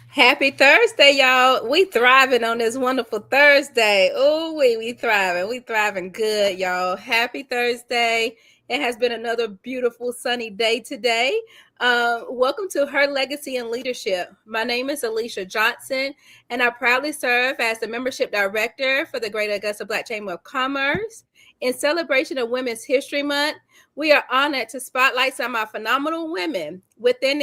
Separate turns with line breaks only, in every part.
Happy Thursday, y'all. We thriving on this wonderful Thursday. Oh, we thriving. We thriving good, y'all. Happy Thursday. It has been another beautiful sunny day today. Welcome to Her Legacy and Leadership. My name is Alicia Johnson, and I proudly serve as the Membership Director for the Greater Augusta Black Chamber of Commerce. In celebration of Women's History Month, we are honored to spotlight some of our phenomenal women within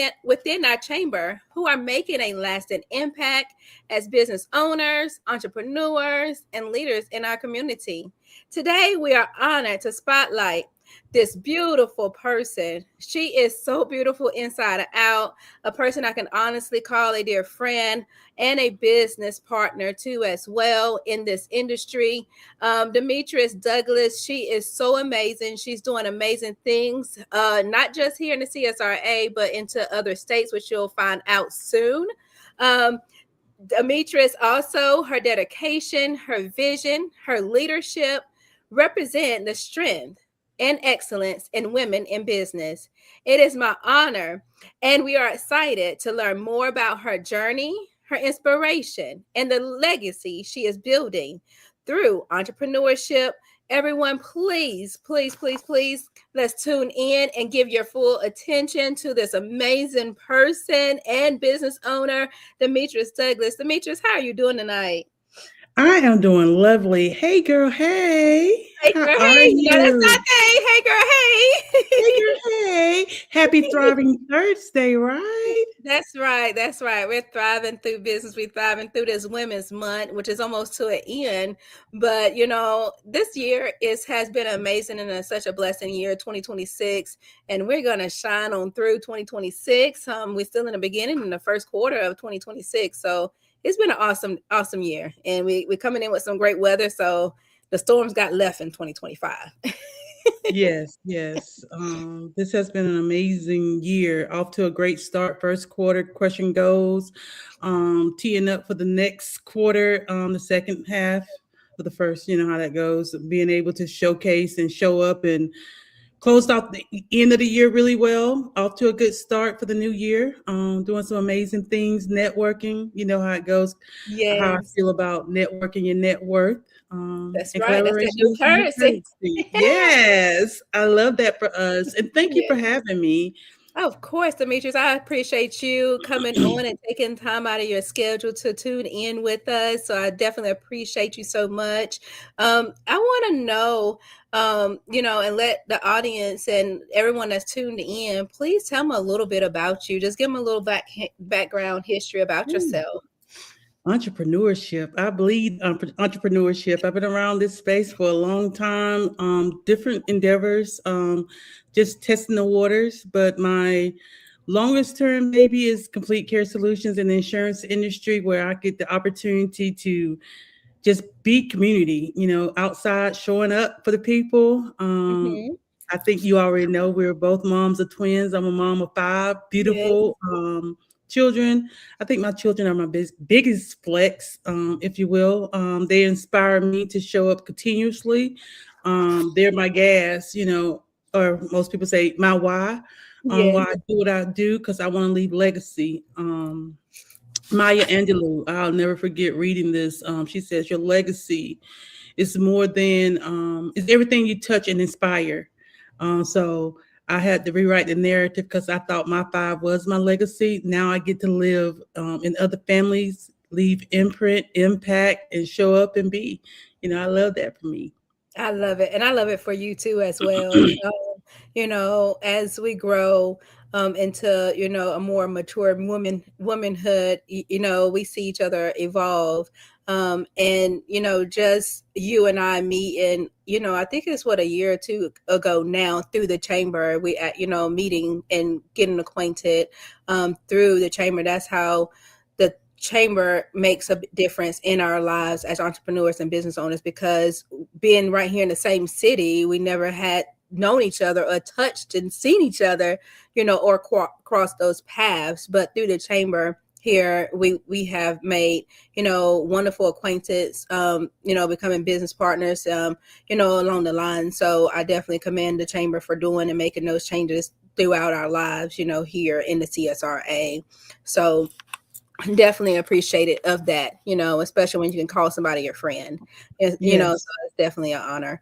our chamber who are making a lasting impact as business owners, entrepreneurs, and leaders in our community. Today, we are honored to spotlight this beautiful person. She is so beautiful inside and out, a person I can honestly call a dear friend and a business partner too as well in this industry. Demetrius Douglas, she is so amazing. She's doing amazing things, not just here in the CSRA, but into other states, which you'll find out soon. Demetrius also, her dedication, her vision, her leadership represent the strength and excellence in women in business. It is my honor, and we are excited to learn more about her journey, her inspiration, and the legacy she is building through entrepreneurship. Everyone, please, please, please, please, let's tune in and give your full attention to this amazing person and business owner, Demetrius Douglas. Demetrius, how are you doing tonight?
I am doing lovely. Hey, girl. Hey.
Hey,
How
girl,
are
hey. No, that's
you?
not hey. Hey, girl,
Hey,
hey.
girl. Hey. Happy Thriving Thursday, right?
That's right. That's right. We're thriving through business. We're thriving through this Women's Month, which is almost to an end. But this year has been amazing and such a blessing year, 2026, and we're gonna shine on through 2026. We're still in the beginning in the first quarter of 2026, so it's been an awesome year, and we're coming in with some great weather. So the storms got left in 2025.
Yes, yes. This has been an amazing year. Off to a great start. First quarter, crushing goals. Teeing up for the next quarter, the second half of the first. You know how that goes. Being able to showcase and show up and closed off the end of the year really well. Off to a good start for the new year. Doing some amazing things, networking. You know how it goes. How I
Yes,
feel about networking and net worth.
that's
And
right. That's that new
collaboration and new
currency.
currency. Yes, I love that for us. And thank you
Yeah.
for having me.
Of course, Demetrius, I appreciate you coming on and taking time out of your schedule to tune in with us. So I definitely appreciate you so much. I want to know, and let the audience and everyone that's tuned in, please tell them a little bit about you. Just give them a little background history about yourself.
Entrepreneurship. I believe entrepreneurship. I've been around this space for a long time. Different endeavors, just testing the waters. But my longest term maybe is complete care solutions in the insurance industry, where I get the opportunity to just be community. Outside showing up for the people.
Mm-hmm.
I think you already know we're both moms of twins. I'm a mom of five
Yes.
beautiful children. I think my children are my biggest flex, if you will. They inspire me to show up continuously. They're my gas, or most people say my why
Yes.
I do what I do, because I want to leave legacy. Maya Angelou, I'll never forget reading this. She says, your legacy is more than, it's everything you touch and inspire. So I had to rewrite the narrative because I thought my five was my legacy. Now I get to live in other families, leave imprint, impact, and show up and be. I love that for me.
I love it. And I love it for you too as well. As we grow into, a more mature womanhood, we see each other evolve. And just you and I meeting, I think it's a year or two ago now through the chamber, we at, meeting and getting acquainted through the chamber. That's how the chamber makes a difference in our lives as entrepreneurs and business owners, because being right here in the same city, we never had known each other or touched and seen each other, or crossed those paths. But through the chamber, here we have made, wonderful acquaintance, becoming business partners, along the line. So I definitely commend the chamber for doing and making those changes throughout our lives, here in the CSRA. So definitely appreciative of that, especially when you can call somebody your friend. So
Yes.
it's definitely an honor.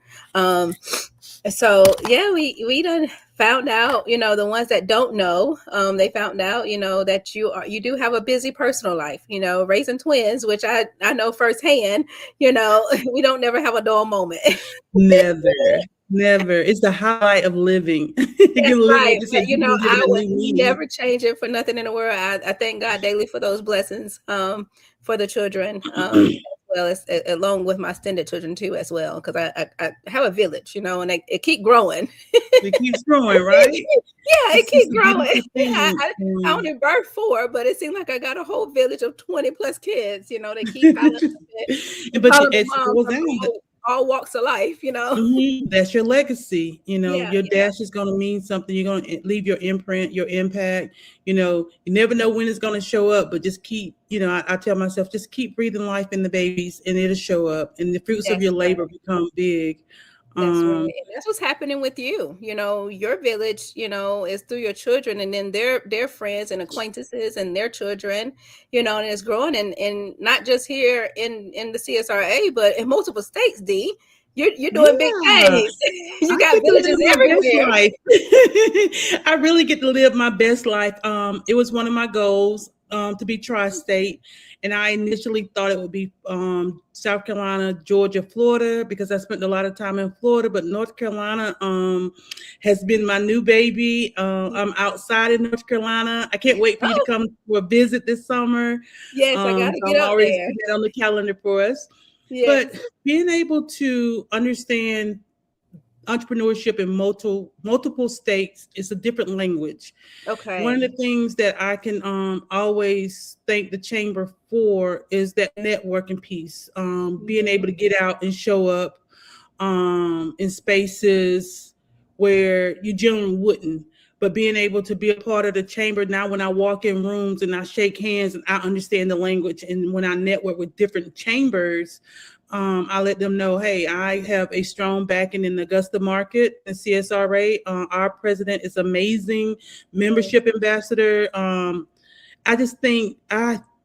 So yeah, we done found out, the ones that don't know, they found out, that you do have a busy personal life, raising twins, which I know firsthand, we don't never have a dull moment.
Never, never. It's the highlight of living. You
That's
can live, like
right.
you
But
said, you can give it
I
a
would
new meaning.
never change it for nothing in the world. I thank God daily for those blessings, for the children, as well as along with my extended children too, as well, because I have a village, and it keep growing.
It keeps growing, right?
Yeah, it
It's
keep
a
growing.
beautiful thing.
I only birthed 4, but it seems like I got a whole village of 20 plus kids. They keep piling up and
But
calling me
it
mom
goes
from
down.
all walks of life.
That's your legacy.
Yeah,
Your dash is going to mean something. You're going to leave your imprint, your impact. You never know when it's going to show up, but just keep, I tell myself, just keep breathing life in the babies and it'll show up and the fruits of your
that's right.
labor become big.
That's right.
Um,
And that's what's happening with you. Your village, is through your children and then their friends and acquaintances and their children, and it's growing and not just here in the CSRA, but in multiple states, D. You're doing big
yeah.
things. You
I
got
get to live
villages
my best
everywhere.
life. I really get to live my best life. It was one of my goals to be tri-state, and I initially thought it would be South Carolina, Georgia, Florida, because I spent a lot of time in Florida. But North Carolina has been my new baby. I'm outside in North Carolina. I can't wait for you to
Oh,
come for a visit this summer.
yes, I gotta
So
get
I'm
up
already
there.
putting that on the calendar for us. But
Yes.
being able to understand entrepreneurship in multiple states is a different language. One of
Okay.
the things that I can always thank the chamber for is that networking piece, being able
Mhm.
to get out and show up in spaces where you generally wouldn't. But being able to be a part of the chamber now, when I walk in rooms and I shake hands and I understand the language, and when I network with different chambers, I let them know, hey, I have a strong backing in the Augusta market and CSRA. Our president is amazing,
Yes.
membership ambassador. I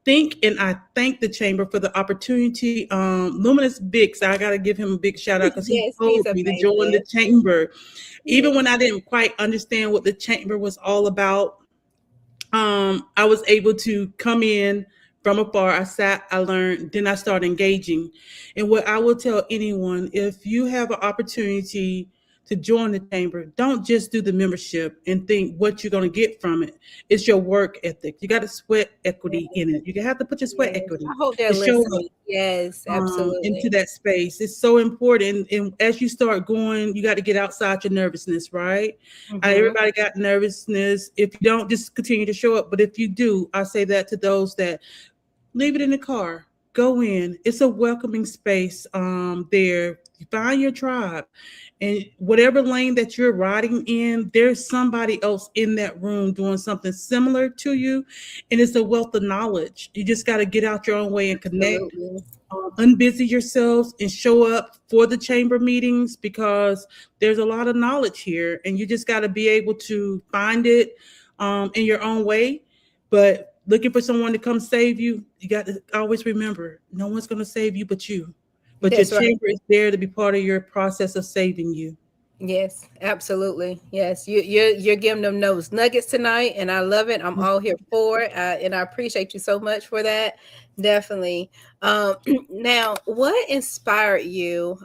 think and I thank the chamber for the opportunity. Luminous Bix, I gotta give him a big shout out because he
Yes, he's
told me to join the
amazing.
chamber. Even when
Yes.
I didn't quite understand what the chamber was all about, I was able to come in from afar. I sat, I learned, then I started engaging. And what I will tell anyone, if you have an opportunity to join the chamber, don't just do the membership and think what you're going to get from it. It's your work ethic. You got to sweat equity in it. You have to put your sweat
Yes. I
equity
hope they're
to show up
listening. Yes,
into
absolutely.
that space. It's so important. And as you start going, you got to get outside your nervousness, right?
Mhm.
Everybody got nervousness. If you don't, just continue to show up. But if you do, I say that to those that leave it in the car. Go in. It's a welcoming space there. Find your tribe. And whatever lane that you're riding in, there's somebody else in that room doing something similar to you. And it's a wealth of knowledge. You just got to get out your own way and connect,
Absolutely.
unbusy yourselves and show up for the chamber meetings, because there's a lot of knowledge here and you just got to be able to find it in your own way. But looking for someone to come save you, you got to always remember no one's going to save you but you. But your
That's right.
chamber is there to be part of your process of saving you.
Yes, absolutely. Yes, you're giving them those nuggets tonight, and I love it. I'm all here for it, and I appreciate you so much for that. Definitely. Now, what inspired you?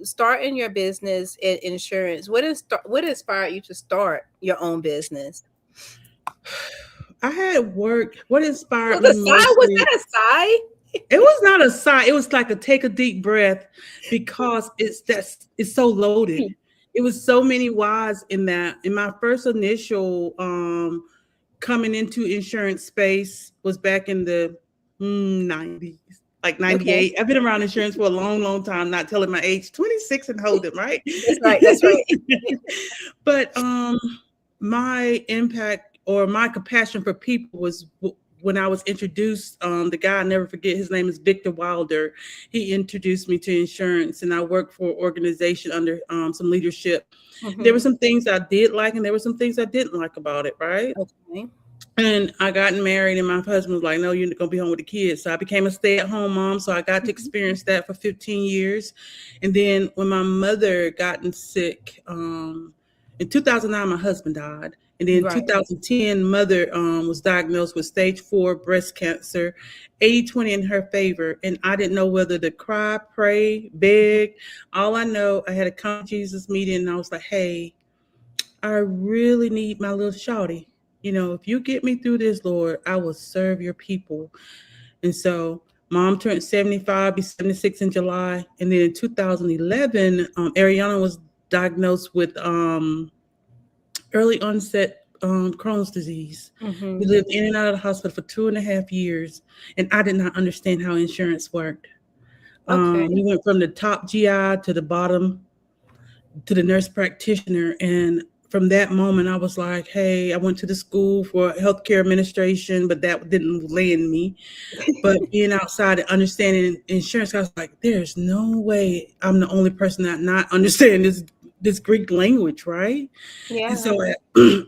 Starting your business in insurance. What inspired you to start your own business?
I had worked. What inspired
Was
me
a sigh? Was
mostly,
that a sigh?
it was not a sigh. It was like a take a deep breath, because it's so loaded. It was so many whys in that. In my first initial coming into insurance space was back in the 90s, like
Okay,
98. I've been around insurance for a long, long time, not telling my age, 26 and holding, right?
that's right. That's right.
But my impact or my compassion for people was when I was introduced, the guy I never forget, his name is Victor Wilder. He introduced me to insurance, and I worked for an organization under some leadership. There were
Mm-hmm.
some things I did like, and there were some things I didn't like about it, right?
Okay.
And I got married, and my husband was like, "No, you're gonna be home with the kids." So I became a stay-at-home mom. So I got to
Mhm.
experience that for 15 years. And then when my mother gotten sick, in 2009, my husband died. And then
Right.
2010, mother was diagnosed with stage 4 breast cancer, 80/20 in her favor. And I didn't know whether to cry, pray, beg. All I know, I had a come to Jesus meeting, and I was like, "Hey, I really need my little shawty. You know, if you get me through this, Lord, I will serve your people." And so mom turned 75, be 76 in July. And then in 2011, Ariana was diagnosed with early onset Crohn's disease. We
Mm-hmm.
lived in and out of the hospital for 2.5 years, and I did not understand how insurance worked.
Okay.
We went from the top GI to the bottom to the nurse practitioner. And from that moment, I was like, hey, I went to the school for healthcare administration, but that didn't land me. But being outside and understanding insurance, I was like, there's no way I'm the only person that not understand this Greek language, right? And
Yeah.
so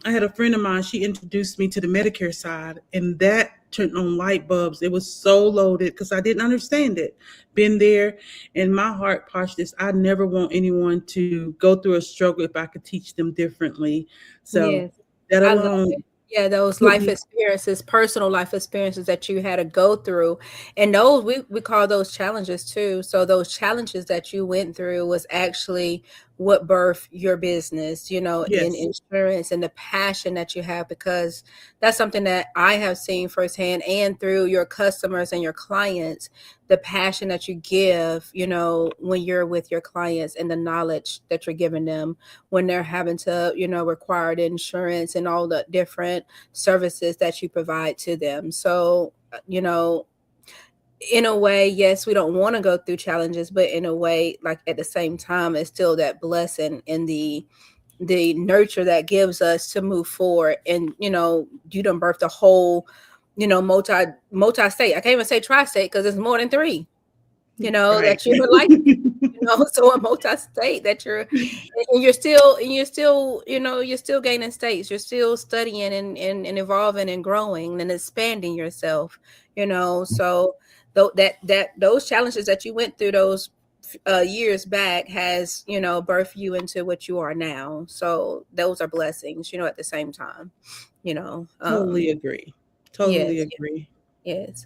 I had a friend of mine, she introduced me to the Medicare side, and that turned on light bulbs. It was so loaded because I didn't understand it. Been there, and my heart posture is I never want anyone to go through a struggle if I could teach them differently. So
Yes.
that
I love
alone
it. Yeah, those
put
life
me,
experiences, personal life experiences that you had to go through. And those we call those challenges too. So those challenges that you went through was actually what birthed your business, in
yes,
insurance, and the passion that you have, because that's something that I have seen firsthand and through your customers and your clients, the passion that you give, when you're with your clients, and the knowledge that you're giving them when they're having to, require the insurance and all the different services that you provide to them. So, in a way, yes, we don't want to go through challenges, but in a way, like at the same time, it's still that blessing in the nurture that gives us to move forward. And you done birthed a whole, multi state. I can't even say tri-state because it's more than three.
right.
That you're like, so a multi-state that you're still you're still gaining states, you're still studying and evolving and growing and expanding yourself, so those challenges that you went through those years back has birthed you into what you are now. So those are blessings, at the same time, you know
Totally
um
agree. Totally
yes.
agree.
Yes.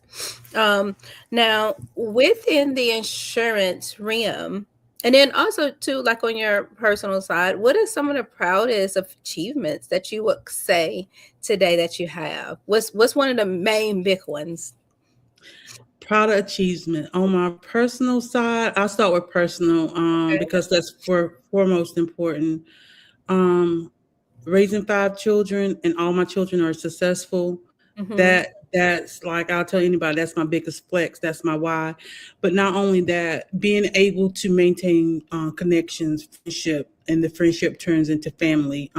Now within the insurance realm, and then also too, like on your personal side, what are some of the proudest of achievements that you would say today that you have? What's one of the main big ones?
Proud of achievement. On my personal side, I'll start with personal,
Okay.
because that's for foremost important. Um, Raising 5 children and all my children are successful.
Mm-hmm.
That's like I'll tell anybody that's my biggest flex. That's my why. But not only that, being able to maintain connections, friendship, and the friendship turns into family.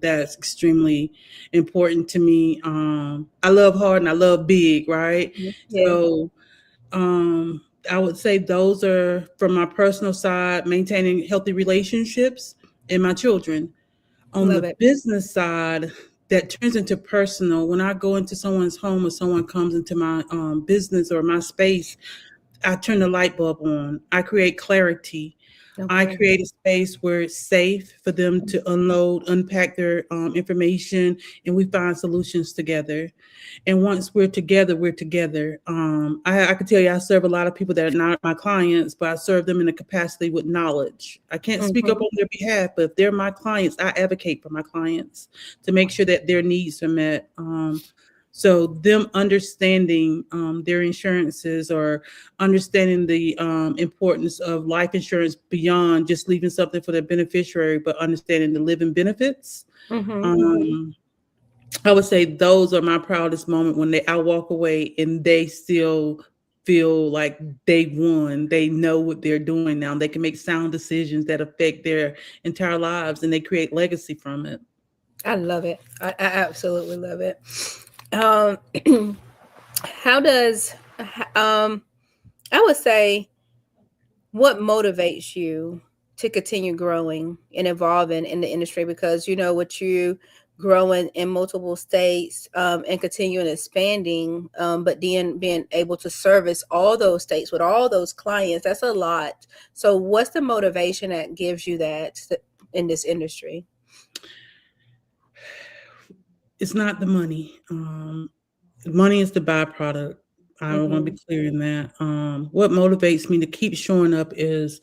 That's extremely important to me. I love hard and I love big, right?
Yeah.
So um, I would say those are from my personal side, maintaining healthy relationships and my children. On the
Love it.
business side, that turns into personal. When I go into someone's home or someone comes into my business or my space, I turn the light bulb on. I create clarity. I
Okay.
create a space where it's safe for them to unload, unpack their information, and we find solutions together. And once we're together, we're together. I can tell you, I serve a lot of people that are not my clients, but I serve them in a capacity with knowledge. I can't speak up
Mm-hmm.
on their behalf, but if they're my clients, I advocate for my clients to make sure that their needs are met. So them understanding their insurances, or understanding the importance of life insurance beyond just leaving something for the beneficiary, but understanding the living benefits.
Mm-hmm.
Um, I would say those are my proudest moment when I walk away and they still feel like they won. They know what they're doing now. They can make sound decisions that affect their entire lives, and they create legacy from it.
I love it. I absolutely love it. Um How does I would say, what motivates you to continue growing and evolving in the industry? Because you know, with you growing in multiple states, and continuing expanding, but then being able to service all those states with all those clients, that's a lot. So what's the motivation that gives you that in this industry?
It's not the money. Money is the byproduct. I want to
Mm-hmm.
be clear in that. What motivates me to keep showing up is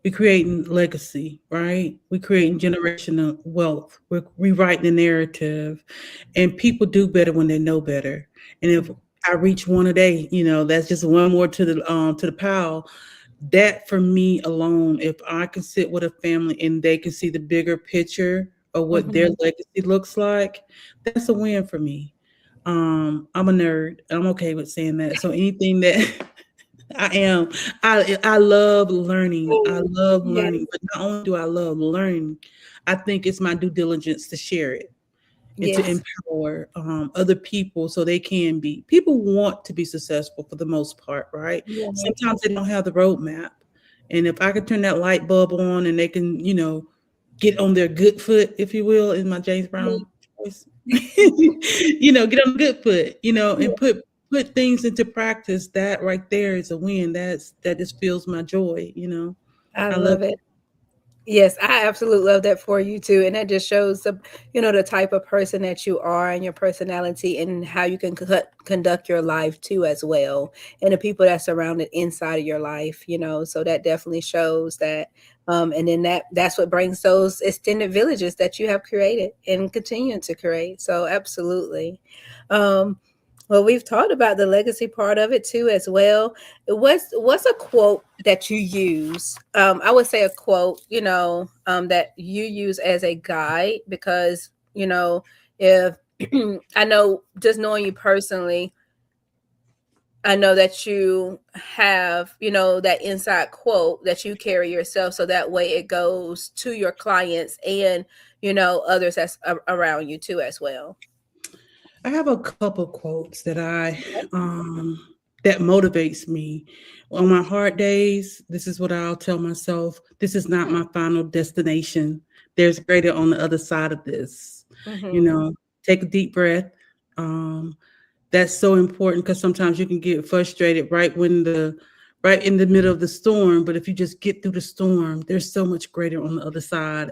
we creating legacy, right? We creating generational wealth. We're rewriting the narrative, and people do better when they know better. And if I reach one a day, that's just one more to the pile. That for me alone, if I can sit with a family and they can see the bigger picture of what their
Mm-hmm.
legacy looks like, that's a win for me. I'm a nerd. I'm okay with saying that. So anything that I am, I love learning. I love learning,
Yes.
but not only do I love learning, I think it's my due diligence to share it and to
Yes.
empower other people so they can be. People want to be successful for the most part, right?
Yeah.
Sometimes they don't have the roadmap. And if I could turn that light bulb on and they can, get on their good foot, if you will, in my James Brown voice, get on the good foot, and put things into practice, that right there is a win. That just fills my joy.
I
I love
love it. Yes, I absolutely love that for you too, and that just shows the type of person that you are and your personality and how you can conduct your life too as well, and the people that surrounded inside of your life. So that definitely shows that, and then that's what brings those extended villages that you have created and continue to create. So absolutely. Um, well, we've talked about the legacy part of it too, as well. What's a quote that you use? I would say a quote, that you use as a guide, because if I know, just knowing you personally, I know that you have, that inside quote that you carry yourself, so that way it goes to your clients and others that's around you too as well.
I have a couple quotes that motivates me. On my hard days, this is what I'll tell myself. This is not my final destination. There's greater on the other side of this. You
Mm-hmm.
know, take a deep breath. Um, that's so important because sometimes you can get frustrated right in the middle of the storm. But if you just get through the storm, there's so much greater on the other side.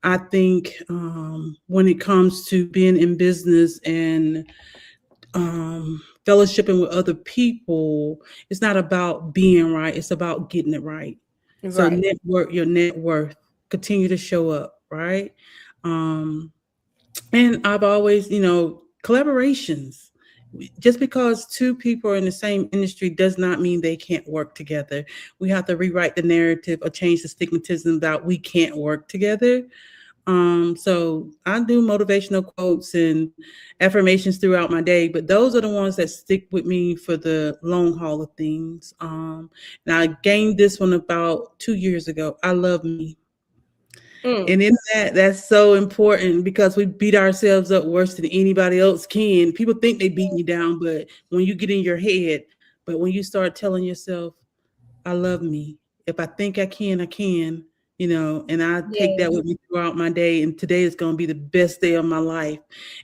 I think when it comes to being in business and fellowshipping with other people, it's not about being right, it's about getting it right. So,
Right.
network your net worth, continue to show up, right? Um, and I've always, collaborations. Just because two people are in the same industry does not mean they can't work together. We have to rewrite the narrative or change the stigmatism that we can't work together. So I do motivational quotes and affirmations throughout my day, but those are the ones that stick with me for the long haul of things. And I gained this one about 2 years ago. I love me.
Mm.
And in that's so important because we beat ourselves up worse than anybody else can. People think they beating you down, but when you get in your head, but when you start telling yourself, I love me. If I think I can, I can, and I take that
Yes.
with me throughout my day. And today is going to be the best day of my life.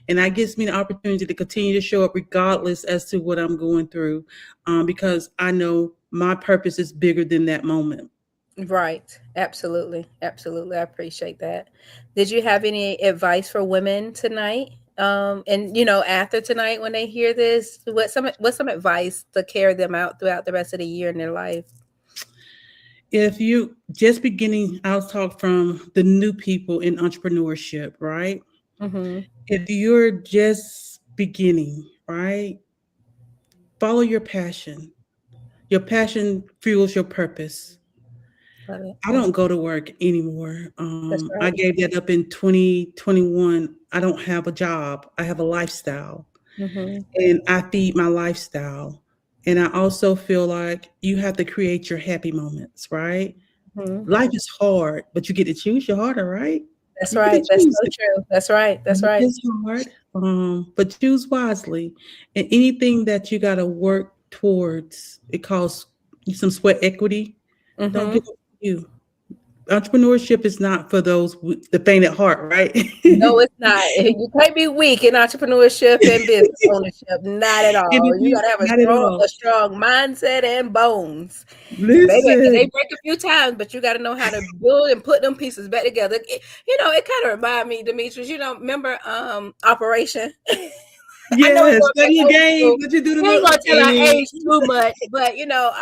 And that gives me the opportunity to continue to show up regardless as to what I'm going through, because I know my purpose is bigger than that moment.
Right. Absolutely. Absolutely. I appreciate that. Did you have any advice for women tonight? And after tonight when they hear this, what's some advice to carry them out throughout the rest of the year in their life?
If you just beginning, I'll talk from the new people in entrepreneurship, right?
Mm-hmm.
If you're just beginning, right, follow your passion. Your passion fuels your purpose.
Love it.
I don't go to work anymore.
That's
I
right.
gave that up in 2021. I don't have a job. I have a lifestyle
Mm-hmm.
and I feed my lifestyle. And I also feel like you have to create your happy moments, right?
Mm-hmm.
Life is hard, but you get to choose your harder, right?
That's
You get to
right. That's
choose
so
it.
true. That's right. That's
Life
right.
is hard. but choose wisely. And anything that you got to work towards, it costs you some sweat equity. Don't give
Mm-hmm.
up on you. Entrepreneurship is not for those with the faint at heart, right?
No, it's not. You can't be weak in entrepreneurship and business ownership. Not at
And
all.
if
You
you
gotta have
not at all.
a strong mindset and bones. Baby, they
Listen,
break a few times, but you gotta know how to build and put them pieces back together. It kind of remind me, Demetrius, remember Operation? I know we're
yes,
going back
study your
old
game.
school.
What you do the
We ain't
little
gonna tell our
game.
age too much, but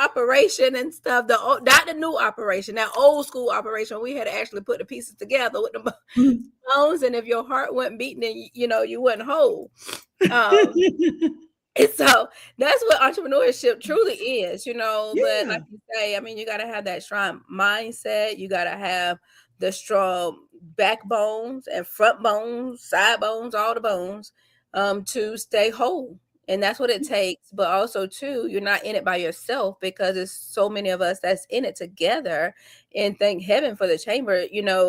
Operation and stuff. Not the new Operation, that old school Operation. We had to actually put the pieces together with the bones, and if your heart wasn't beating, then you wasn't whole. Um, and so that's what entrepreneurship truly is, But
Yeah,
like you say, I mean, you got to have that strong mindset. You got to have the strong backbones and front bones, side bones, all the bones, to stay whole. And that's what it takes. But also, too, you're not in it by yourself because there's so many of us that's in it together. And thank heaven for the chamber,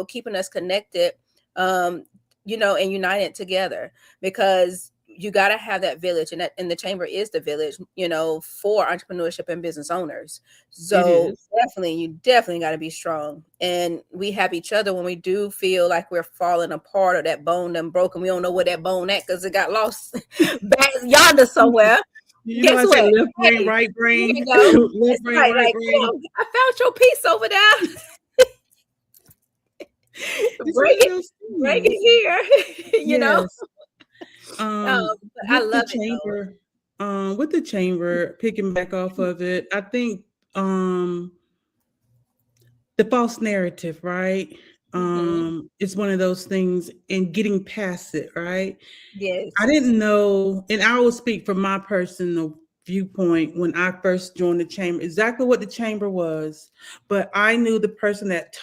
keeping us connected, and united together because you got to have that village, and the chamber is the village, for entrepreneurship and business owners.
it
So
is.
you definitely got to be strong, and we have each other when we do feel like we're falling apart or that bone done broken. We don't know where that bone at because it got lost back yonder somewhere.
You know,
Guess
I say
what?
left brain,
Hey,
right
here you
brain,
go.
left
It's
brain,
right,
right
like, come
brain.
on, I found your piece over there.
It's
break
one of
it,
those
break
things.
it here.
Yes.
But I
With the
love it though.
chamber, picking back off of it, I think the false narrative, right?
Hmm.
Is one of those things and getting past it, right? I
Yes.
didn't know, and I will speak from my personal viewpoint when I first joined the chamber, exactly what the chamber was. But I knew the person that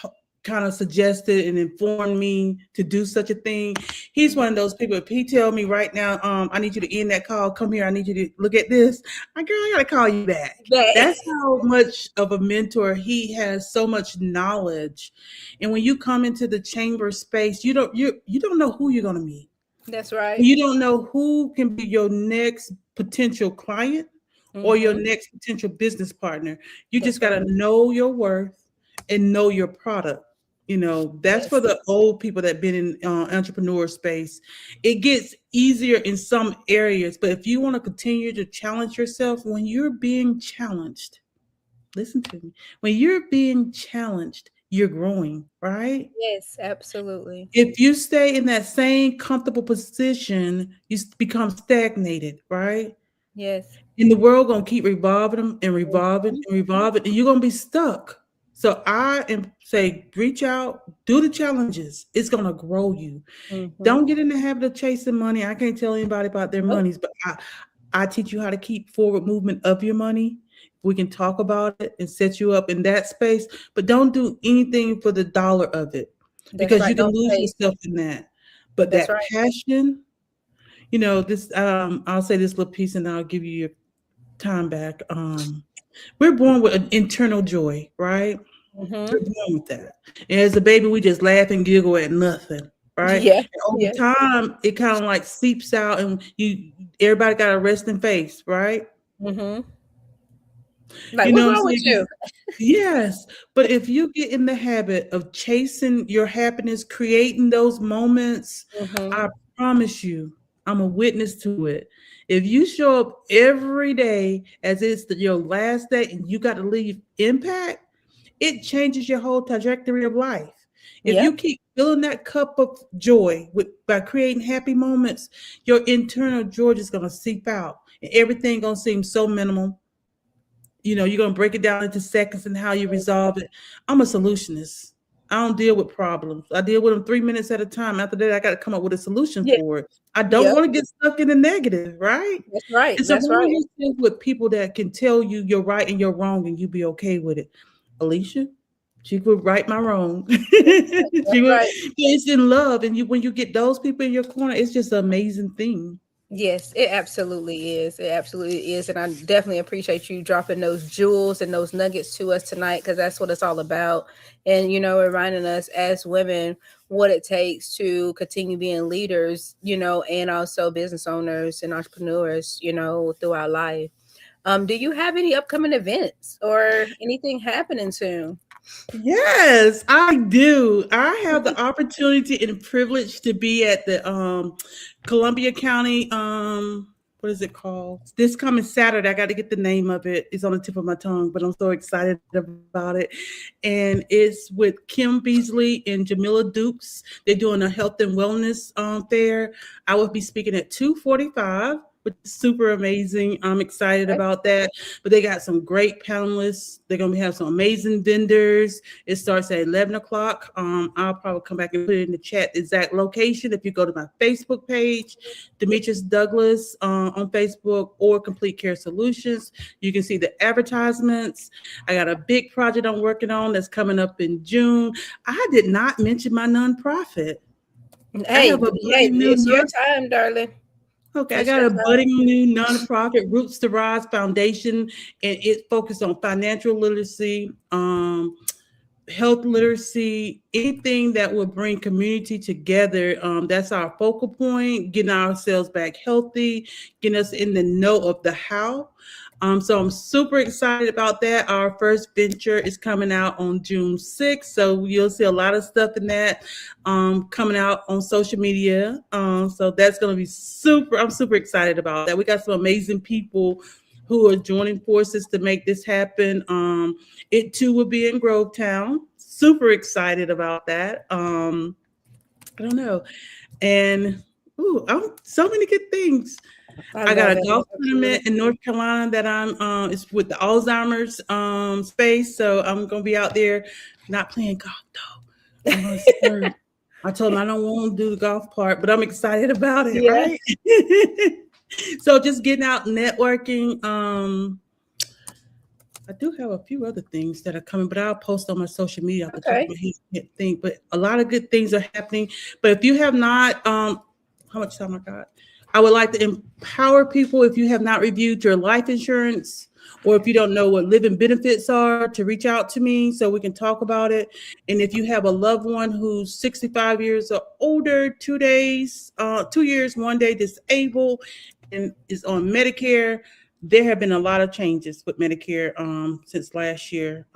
kind of suggested and informed me to do such a thing. He's one of those people. If he tell me right now, I need you to end that call. Come here. I need you to look at this. I gotta call you back.
That
That's how much of a mentor he has. So much knowledge, and when you come into the chamber space, you don't know who you're gonna meet.
that's right.
You don't know who can be your next potential client or your
Mhm.
next potential business partner. You just
That's
got to
right.
know your worth and know your product. That's for
Yes.
the old people that been in entrepreneur space. It gets easier in some areas, but if you want to continue to challenge yourself, when you're being challenged, listen to me. When you're being challenged, you're growing, right?
Yes, absolutely.
If you stay in that same comfortable position, you become stagnated, right?
Yes.
And the world gonna keep revolving them and revolving
Mhm.
and revolving, and you're gonna be stuck. So I am say, reach out, do the challenges. It's gonna grow you.
Mhm.
Don't get in the habit of chasing money. I can't tell anybody about their
Nope.
monies, but I teach you how to keep forward movement of your money. We can talk about it and set you up in that space, but don't do anything for the dollar of it
That's
because you
right.
can
Don't
lose
chase.
yourself in that. But
That's
that
right.
passion, this I'll say this little piece and I'll give you your time back. We're born with an internal joy, right? We're
Mhm.
born with that. And as a baby, we just laugh and giggle at nothing, right?
Yeah.
And over
Yeah.
time, it kind of like seeps out, and everybody got a resting face, right?
Mhm. Like,
You
what's
know what I'm
wrong with
saying?
you?
Yes, but if you get in the habit of chasing your happiness, creating those moments,
Mhm.
I promise you, I'm a witness to it. If you show up every day as it's your last day and you got to leave impact, it changes your whole trajectory of life. If you
Yep.
keep filling that cup of joy by creating happy moments, your internal joy is going to seep out and everything going to seem so minimal. You're going to break it down into seconds and how you resolve it. I'm a solutionist. I don't deal with problems. I deal with them 3 minutes at a time. After that, I got to come up with a solution
Yeah.
for it. I don't
Yep.
want to get stuck in the negative, right?
That's right.
And
That's
surround
right.
yourself with people that can tell you you're right and you're wrong and you be okay with it. Alicia, she would right my wrong.
That's
She would.
right.
It's in love, and when you get those people in your corner, it's just an amazing thing.
Yes, it absolutely is. It absolutely is. And I definitely appreciate you dropping those jewels and those nuggets to us tonight because that's what it's all about. And, reminding us as women, what it takes to continue being leaders, and also business owners and entrepreneurs, through our life. Do you have any upcoming events or anything happening soon?
Yes, I do. I have the opportunity and privilege to be at the Columbia County what is it called? This coming Saturday. I got to get the name of it. It's on the tip of my tongue, but I'm so excited about it. And it's with Kim Beasley and Jamila Dukes. They're doing a health and wellness fair. I will be speaking at 2:45, which is super amazing. I'm excited
Okay.
about that. But they got some great panelists. They're gonna have some amazing vendors. It starts at 11 o'clock. I'll probably come back and put it in the chat the exact location. If you go to my Facebook page, Demetrius Douglas on Facebook, or Complete Care Solutions, you can see the advertisements. I got a big project I'm working on that's coming up in June. I did not mention my nonprofit. I
Hey,
have a
hey,
budding new
it's your time, darling.
Okay, I
It's
got
your
a
time.
budding new nonprofit, Roots to Rise Foundation, and it's focused on financial literacy, health literacy, anything that will bring community together. That's our focal point, getting ourselves back healthy, getting us in the know of the how. So I'm super excited about that. Our first venture is coming out on June 6th. So you'll see a lot of stuff in that coming out on social media. So that's going to be I'm super excited about that. We got some amazing people who are joining forces to make this happen. It too will be in Grovetown. Super excited about that. I don't know. And so many good things.
I
I got
love
a
it.
golf
That's
tournament in
beautiful.
North Carolina that it's with the Alzheimer's space. So I'm gonna be out there not playing golf though. I'm gonna serve. I told him I don't want to do the golf part, but I'm excited about it,
Yeah.
right? So just getting out networking. I do have a few other things that are coming, but I'll post on my social media off the top of
Okay.
my head. Can't think, but a lot of good things are happening. But if you have not, how much time I got? I would like to empower people. If you have not reviewed your life insurance, or if you don't know what living benefits are, to reach out to me so we can talk about it. And if you have a loved one who's 65 years or older, 2 days, 2 years, 1 day disabled, and is on Medicare, there have been a lot of changes with Medicare since last year.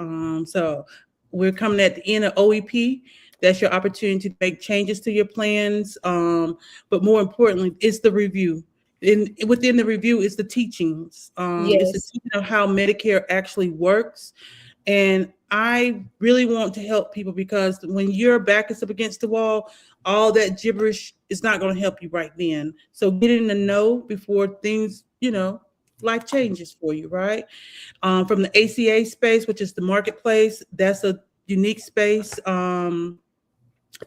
So we're coming at the end of OEP. That's your opportunity to make changes to your plans. But more importantly, it's the review. Within the review is the teachings. It's the
Yes.
teaching of how Medicare actually works. And I really want to help people, because when your back is up against the wall, all that gibberish is not going to help you right then. So get in the know before things, life changes for you, right? From the ACA space, which is the marketplace, that's a unique space.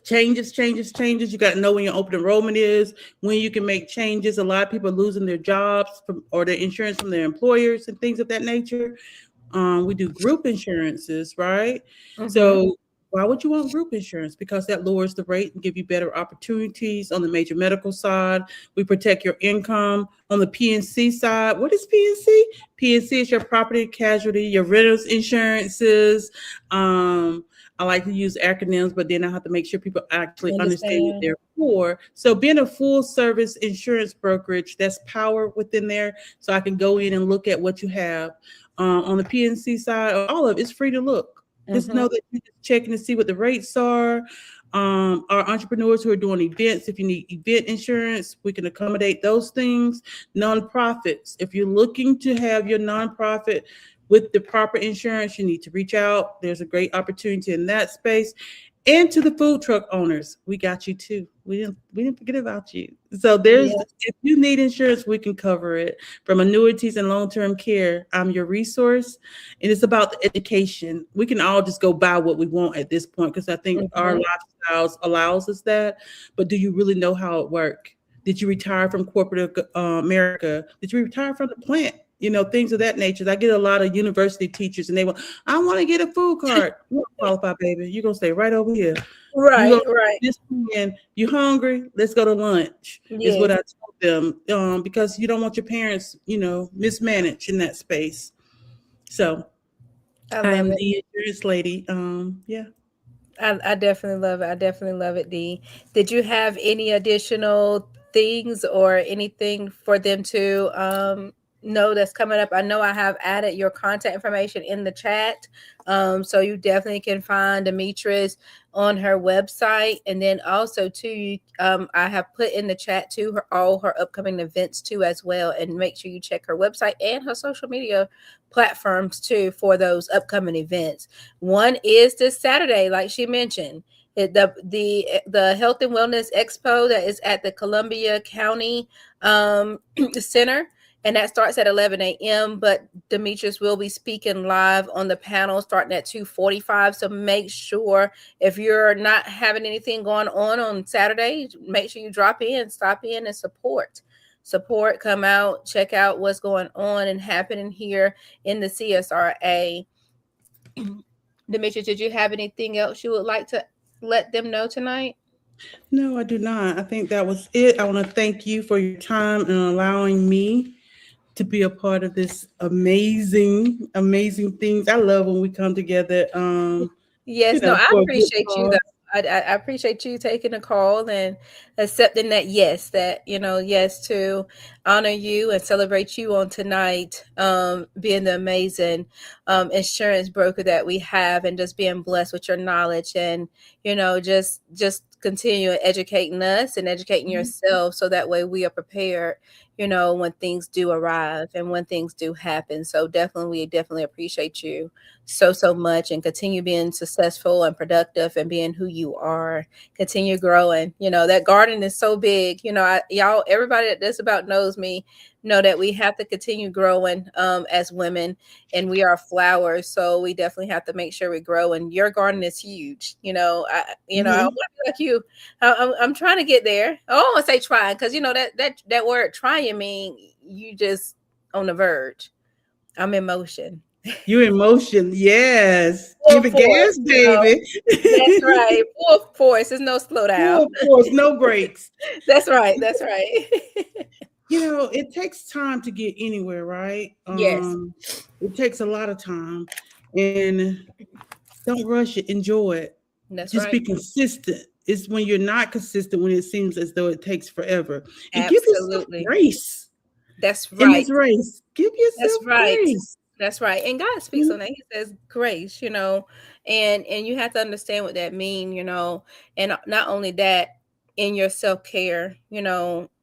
Changes. You got to know when your open enrollment is, when you can make changes. A lot of people are losing their jobs or their insurance from their employers and things of that nature. We do group insurances, right?
Mm-hmm.
So why would you want group insurance? Because that lowers the rate and give you better opportunities on the major medical side. We protect your income on the PNC side. What is PNC? PNC is your property casualty, your renters insurances. I like to use acronyms, but then I have to make sure people actually understand what
Understand.
they're for. So being a full service insurance brokerage, that's power within there. So I can go in and look at what you have on the PNC side, or all of it, it's free to look. Just
Mm-hmm.
know that you're just checking to see what the rates are. Our entrepreneurs who are doing events, if you need event insurance, we can accommodate those things. Nonprofits, if you're looking to have your nonprofit with the proper insurance, you need to reach out. There's a great opportunity in that space. And to the food truck owners, we got you too. We didn't forget about you. So
Yes.
if you need insurance, we can cover it. From annuities and long-term care, I'm your resource. And it's about the education. We can all just go buy what we want at this point, because I think our
Mm-hmm.
lifestyles allows us that. But do you really know how it works? Did you retire from corporate America? Did you retire from the plant? Things of that nature. I get a lot of university teachers, and they want, I want to get a food card. You don't qualify, baby. You're gonna stay right over here. You
Right.
go
Right.
this weekend. You hungry? Let's go to lunch. Is what
Yes.
I told them. Because you don't want your parents, mismanaged in that space. So
I love
I'm
it.
the insurance lady. Yeah.
I definitely love it. I definitely love it, Dee. Did you have any additional things or anything for them to know that's coming up? I know I have added your contact information in the chat. So you definitely can find Demetra's on her website. And then also too, I have put in the chat too all her upcoming events too as well. And make sure you check her website and her social media platforms too for those upcoming events. One is this Saturday, like she mentioned, the Health and Wellness Expo that is at the Columbia County Center, and that starts at 11 a.m. But Demetrius will be speaking live on the panel starting at 2:45. So make sure if you're not having anything going on Saturday, make sure you drop in, stop in, and support, come out, check out what's going on and happening here in the CSRA. Demetrius, did you have anything else you would like to let them know tonight?
No, I do not. I think that was it. I want to thank you for your time and allowing me to be a part of this amazing, amazing things. I love when we come together,
Yes, no, I
for a good
appreciate you though.
cause.
I appreciate you taking the call and accepting that yes, yes to honor you and celebrate you on tonight, being the amazing insurance broker that we have and just being blessed with your knowledge and just continue educating us and educating
Mhm.
yourself so that way we are prepared, when things do arrive and when things do happen. So definitely we definitely appreciate you so much and continue being successful and productive and being who you are. Continue growing. That garden is so big. Y'all, everybody that just about knows me know that we have to continue growing as women, and we are flowers, so we definitely have to make sure we grow. And your garden is huge. I want
Mhm.
to be like you. I'm trying to get there. I don't want to say trying because that word trying mean you just on the verge. I'm in motion.
You in motion, yes.
Full
Give it
force,
gas, baby.
That's right. Full force. There's no slow down.
Full force, no breaks.
That's right. That's right.
It takes time to get anywhere, right?
Yes,
It takes a lot of time, and don't rush it. Enjoy it.
that's
Just be
right.
consistent. It's when you're not consistent when it seems as though it takes forever. And give yourself
Absolutely.
grace
That's
in
right.
this race. Give
That's
yourself
right.
grace.
That's right. And God speaks on
Mhm.
that. He says grace, and you have to understand what that means. And not only that, in your self-care,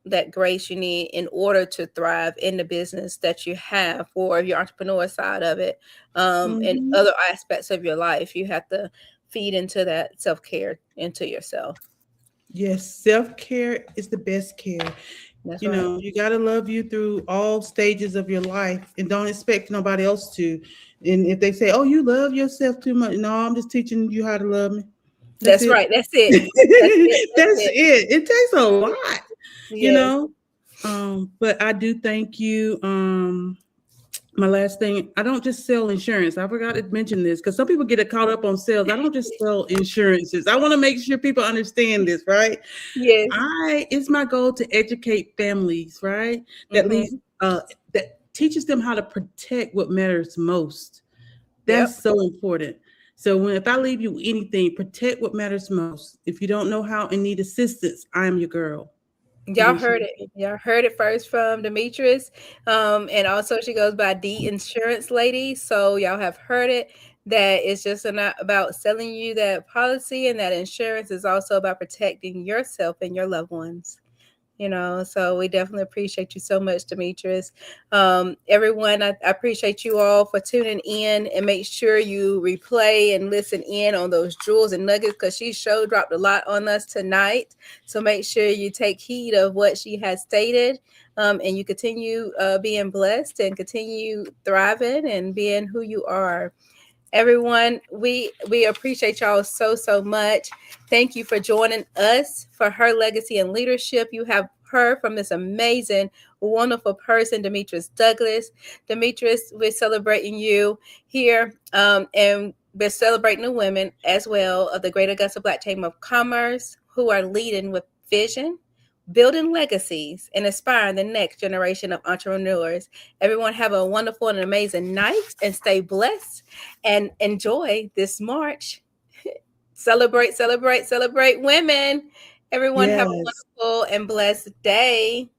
that grace you need in order to thrive in the business that you have or your entrepreneur side of it, and
Mhm.
other aspects of your life. You have to feed into that self-care into yourself.
Yes, self care is the best care.
That's right.
You got to love you through all stages of your life and don't expect nobody else to. And if they say, oh, you love yourself too much, no, I'm just teaching you how to love me. That's
That's
it.
right. That's it. That's it. That's
That's
it.
it. It takes a lot, you
Yes.
know. But I do thank you. My last thing, I don't just sell insurance. I forgot to mention this because some people get it caught up on sales. I don't just sell insurances. I want to make sure people understand this, right?
Yes.
I It's my goal to educate families, right? That leads
Mm-hmm.
that teaches them how to protect what matters most.
Yep.
That's so important. So if I leave you anything, protect what matters most. If you don't know how and need assistance, I am your girl,
Y'all
Denisha.
heard it. Y'all heard it first from Demetrius. And also she goes by D Insurance Lady. So y'all have heard it. That it's just not about selling you that policy, and that insurance is also about protecting yourself and your loved ones. So we definitely appreciate you so much, Demetrius. Everyone, I appreciate you all for tuning in, and make sure you replay and listen in on those jewels and nuggets because she sure dropped a lot on us tonight. So make sure you take heed of what she has stated, and you continue being blessed and continue thriving and being who you are. Everyone, we appreciate y'all so much. Thank you for joining us for Her Legacy and Leadership. You have heard from this amazing, wonderful person, Demetrius Douglas. Demetrius, we're celebrating you here, and we're celebrating the women as well of the Greater Augusta Black Chamber of Commerce who are leading with vision, building legacies, and inspiring the next generation of entrepreneurs. Everyone have a wonderful and amazing night and stay blessed and enjoy this March. Celebrate, celebrate, celebrate women. Everyone have a
Yes.
wonderful and blessed day.